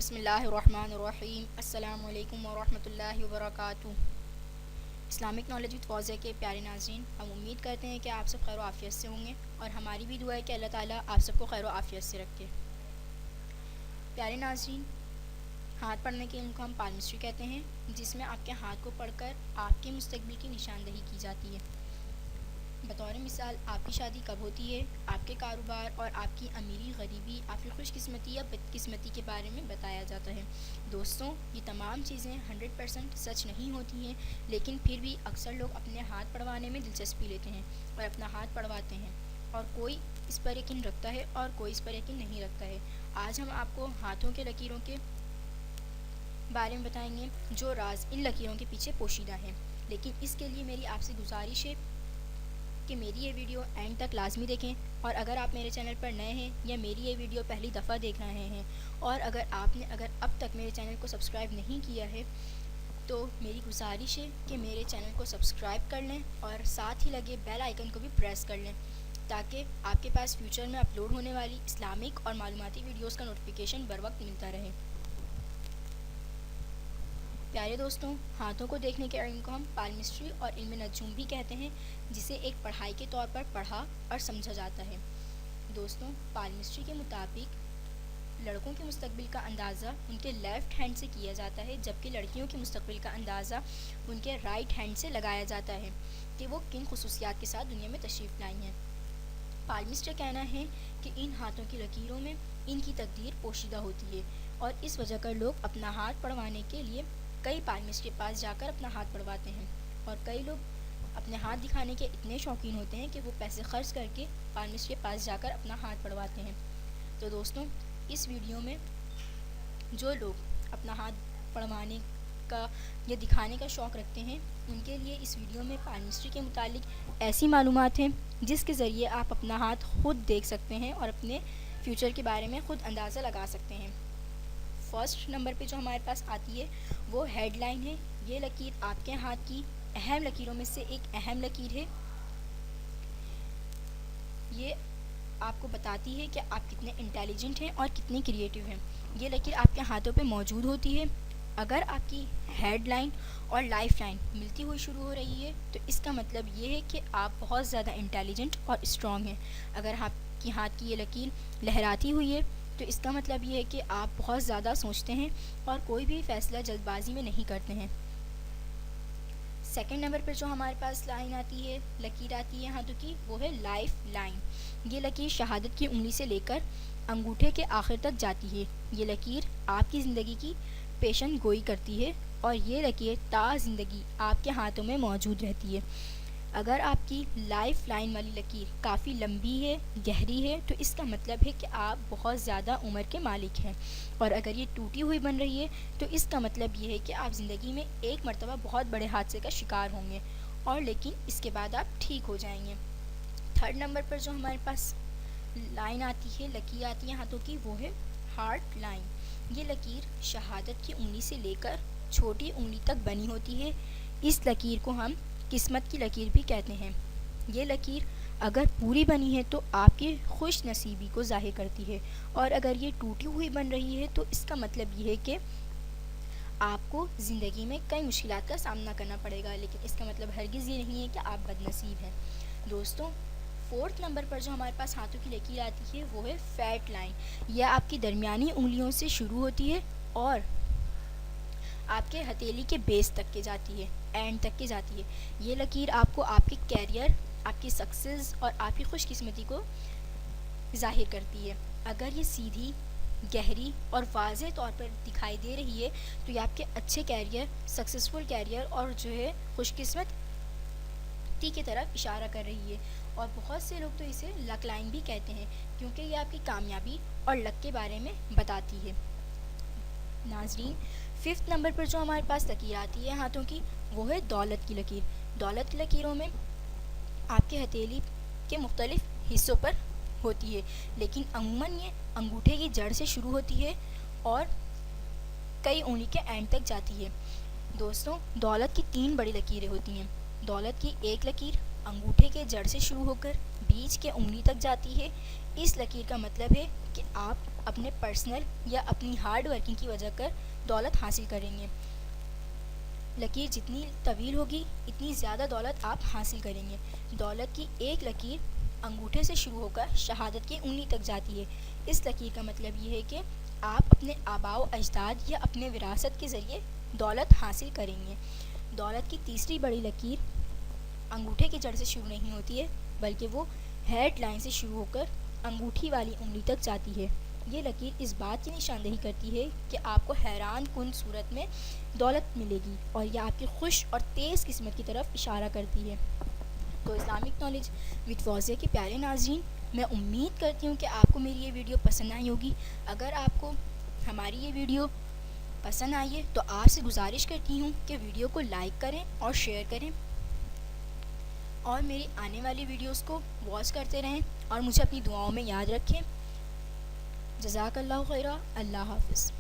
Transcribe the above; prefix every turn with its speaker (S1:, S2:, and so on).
S1: بسم اللہ الرحمن الرحیم۔ السلام علیکم ورحمۃ اللہ وبرکاتہ۔ اسلامک نالج وتھ واضح کے پیارے ناظرین، ہم امید کرتے ہیں کہ آپ سب خیر و عافیت سے ہوں گے، اور ہماری بھی دعا ہے کہ اللہ تعالیٰ آپ سب کو خیر و عافیت سے رکھے۔ پیارے ناظرین، ہاتھ پڑھنے کے علم کو ہم پالمسٹری کہتے ہیں، جس میں آپ کے ہاتھ کو پڑھ کر آپ کے مستقبل کی نشاندہی کی جاتی ہے۔ بطور مثال، آپ کی شادی کب ہوتی ہے، آپ کے کاروبار اور آپ کی امیری غریبی، آپ کی خوش قسمتی یا بد قسمتی کے بارے میں بتایا جاتا ہے۔ دوستوں، یہ تمام چیزیں 100% سچ نہیں ہوتی ہیں، لیکن پھر بھی اکثر لوگ اپنے ہاتھ پڑھوانے میں دلچسپی لیتے ہیں اور اپنا ہاتھ پڑھواتے ہیں، اور کوئی اس پر یقین رکھتا ہے اور کوئی اس پر یقین نہیں رکھتا ہے۔ آج ہم آپ کو ہاتھوں کے لکیروں کے بارے میں بتائیں گے، جو راز ان لکیروں کے پیچھے پوشیدہ ہیں۔ لیکن اس کے لیے میری آپ سے گزارش ہے کہ میری یہ ویڈیو اینڈ تک لازمی دیکھیں، اور اگر آپ میرے چینل پر نئے ہیں یا میری یہ ویڈیو پہلی دفعہ دیکھ رہے ہیں، اور اگر اب تک میرے چینل کو سبسکرائب نہیں کیا ہے، تو میری گزارش ہے کہ میرے چینل کو سبسکرائب کر لیں اور ساتھ ہی لگے بیل آئیکن کو بھی پریس کر لیں، تاکہ آپ کے پاس فیوچر میں اپلوڈ ہونے والی اسلامک اور معلوماتی ویڈیوز کا نوٹیفیکیشن بر وقت ملتا رہے۔ پیارے دوستوں، ہاتھوں کو دیکھنے کے علم کو ہم پالمسٹری اور علم نجوم بھی کہتے ہیں، جسے ایک پڑھائی کے طور پر پڑھا اور سمجھا جاتا ہے۔ دوستوں، پالمسٹری کے مطابق لڑکوں کے مستقبل کا اندازہ ان کے لیفٹ ہینڈ سے کیا جاتا ہے، جبکہ لڑکیوں کے مستقبل کا اندازہ ان کے رائٹ ہینڈ سے لگایا جاتا ہے کہ وہ کن خصوصیات کے ساتھ دنیا میں تشریف لائی ہیں۔ پالمسٹ کا کہنا ہے کہ ان ہاتھوں کی لکیروں میں ان کی تقدیر پوشیدہ ہوتی ہے، اور اس وجہ کر لوگ اپنا ہاتھ پڑھوانے کے لیے کئی پالمسٹ کے پاس جا کر اپنا ہاتھ پڑھواتے ہیں، اور کئی لوگ اپنے ہاتھ دکھانے کے اتنے شوقین ہوتے ہیں کہ وہ پیسے خرچ کر کے پالمسٹ کے پاس جا کر اپنا ہاتھ پڑھواتے ہیں۔ تو دوستوں، اس ویڈیو میں جو لوگ اپنا ہاتھ پڑھوانے کا یا دکھانے کا شوق رکھتے ہیں، ان کے لیے اس ویڈیو میں پالمسٹری کے متعلق ایسی معلومات ہیں جس کے ذریعے آپ اپنا ہاتھ خود دیکھ سکتے ہیں اور اپنے فیوچر کے بارے میں خود اندازہ لگا سکتے ہیں۔ فرسٹ نمبر پہ جو ہمارے پاس آتی ہے وہ ہیڈ لائن ہے۔ یہ لکیر آپ کے ہاتھ کی اہم لکیروں میں سے ایک اہم لکیر ہے۔ یہ آپ کو بتاتی ہے کہ آپ کتنے انٹیلیجنٹ ہیں اور کتنے کریٹیو ہیں۔ یہ لکیر آپ کے ہاتھوں پہ موجود ہوتی ہے۔ اگر آپ کی ہیڈ لائن اور لائف لائن ملتی ہوئی شروع ہو رہی ہے، تو اس کا مطلب یہ ہے کہ آپ بہت زیادہ انٹیلیجنٹ اور اسٹرانگ ہیں۔ اگر آپ کی ہاتھ کی یہ لکیر لہراتی ہوئی ہے، تو اس کا مطلب یہ ہے کہ آپ بہت زیادہ سوچتے ہیں اور کوئی بھی فیصلہ جلد بازی میں نہیں کرتے ہیں۔ سیکنڈ نمبر پر جو ہمارے پاس لائن آتی ہے، لکیر آتی ہے ہاتھوں کی، وہ ہے لائف لائن۔ یہ لکیر شہادت کی انگلی سے لے کر انگوٹھے کے آخر تک جاتی ہے۔ یہ لکیر آپ کی زندگی کی پیشن گوئی کرتی ہے، اور یہ لکیر تا زندگی آپ کے ہاتھوں میں موجود رہتی ہے۔ اگر آپ کی لائف لائن والی لکیر کافی لمبی ہے، گہری ہے، تو اس کا مطلب ہے کہ آپ بہت زیادہ عمر کے مالک ہیں، اور اگر یہ ٹوٹی ہوئی بن رہی ہے، تو اس کا مطلب یہ ہے کہ آپ زندگی میں ایک مرتبہ بہت بڑے حادثے کا شکار ہوں گے، اور لیکن اس کے بعد آپ ٹھیک ہو جائیں گے۔ تھرڈ نمبر پر جو ہمارے پاس لائن آتی ہے، لکیر آتی ہے ہاتھوں کی، وہ ہے ہارٹ لائن۔ یہ لکیر شہادت کی انگلی سے لے کر چھوٹی انگلی تک بنی ہوتی ہے۔ اس لکیر کو ہم قسمت کی لکیر بھی کہتے ہیں۔ یہ لکیر اگر پوری بنی ہے تو آپ کی خوش نصیبی کو ظاہر کرتی ہے، اور اگر یہ ٹوٹی ہوئی بن رہی ہے تو اس کا مطلب یہ ہے کہ آپ کو زندگی میں کئی مشکلات کا سامنا کرنا پڑے گا، لیکن اس کا مطلب ہرگز یہ نہیں ہے کہ آپ بد نصیب ہیں۔ دوستوں، فورتھ نمبر پر جو ہمارے پاس ہاتھوں کی لکیر آتی ہے، وہ ہے فیٹ لائن۔ یہ آپ کی درمیانی انگلیوں سے شروع ہوتی ہے اور آپ کے ہتھیلی کے بیس تک کے جاتی ہے، اینڈ تک کے جاتی ہے۔ یہ لکیر آپ کو آپ کے کیریئر، آپ کی سکسیز اور آپ کی خوش قسمتی کو ظاہر کرتی ہے۔ اگر یہ سیدھی، گہری اور واضح طور پر دکھائی دے رہی ہے، تو یہ آپ کے اچھے کیریئر، سکسیزفل کیریئر اور جو ہے خوش قسمتی کی طرف اشارہ کر رہی ہے، اور بہت سے لوگ تو اسے لک لائن بھی کہتے ہیں، کیونکہ یہ آپ کی کامیابی اور لک کے بارے میں بتاتی ہے۔ ناظرین، ففتھ نمبر پر جو ہمارے پاس لکیر آتی ہے ہاتھوں کی، وہ ہے دولت کی لکیر۔ دولت کی لکیروں میں آپ کے ہتھیلی کے مختلف حصوں پر ہوتی ہے، لیکن عموماً یہ انگوٹھے کی جڑ سے شروع ہوتی ہے اور کئی انگلی کے اینڈ تک جاتی ہے۔ دوستوں، دولت کی 3 بڑی لکیریں ہوتی ہیں۔ دولت کی ایک لکیر انگوٹھے کے جڑ سے شروع ہو کر بیچ کے انگلی تک جاتی ہے۔ اس لکیر کا مطلب ہے کہ آپ اپنے پرسنل یا اپنی ہارڈ ورکنگ کی وجہ کر دولت حاصل کریں گے۔ لکیر جتنی طویل ہوگی اتنی زیادہ دولت آپ حاصل کریں گے۔ دولت کی ایک لکیر انگوٹھے سے شروع ہو کر شہادت کی انگلی تک جاتی ہے۔ اس لکیر کا مطلب یہ ہے کہ آپ اپنے آباء و اجداد یا اپنے وراثت کے ذریعے دولت حاصل کریں گے۔ دولت کی تیسری بڑی لکیر انگوٹھے کی جڑ سے شروع نہیں ہوتی ہے بلکہ وہ ہیڈ لائن سے شروع ہو کر انگوٹھی والی انگلی تک جاتی ہے۔ یہ لکیر اس بات کی نشاندہی کرتی ہے کہ آپ کو حیران کن صورت میں دولت ملے گی اور یہ آپ کی خوش اور تیز قسمت کی طرف اشارہ کرتی ہے۔ تو اسلامک نالج وتھ فوزیہ کے پیارے ناظرین، میں امید کرتی ہوں کہ آپ کو میری یہ ویڈیو پسند آئی ہوگی۔ اگر آپ کو ہماری یہ ویڈیو پسند آئی ہے تو آپ سے گزارش کرتی ہوں کہ ویڈیو کو لائک کریں اور شیئر کریں اور میری آنے والی ویڈیوز کو واچ کرتے رہیں اور مجھے اپنی دعاؤں میں یاد رکھیں۔ جزاک اللہ خیرہ۔ اللہ حافظ۔